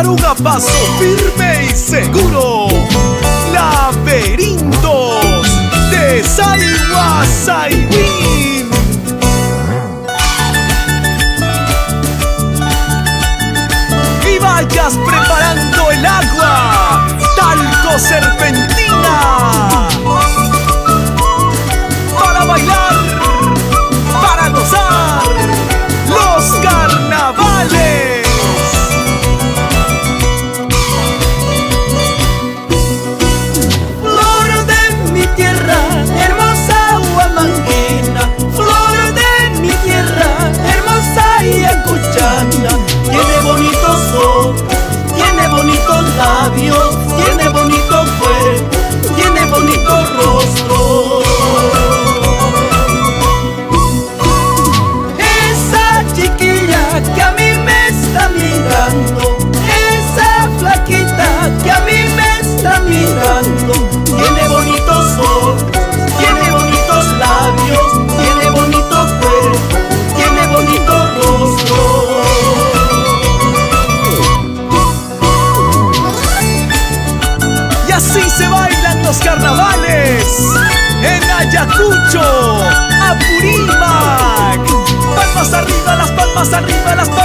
taruga paso firme y seguro. Laberintos de Saiwa Saiwin. Y vayas preparando el agua, talco serpentina, para bailar, para gozar los carnavales. Flor de mi tierra, hermosa Huamanguina, flor de mi tierra, hermosa Yacuchana. Tiene bonitos ojos, tiene bonitos labios, tiene bonito cuerpo, tiene bonito rostro. Esa chiquilla que a mí me está mirando, esa flaquita que a mí me está mirando, tiene bonitos ojos, tiene bonitos labios, tiene bonito cuerpo, tiene bonito rostro. Y así se bailan los carnavales en Ayacucho, Apurímac. Palmas arriba, las palmas arriba, las palmas.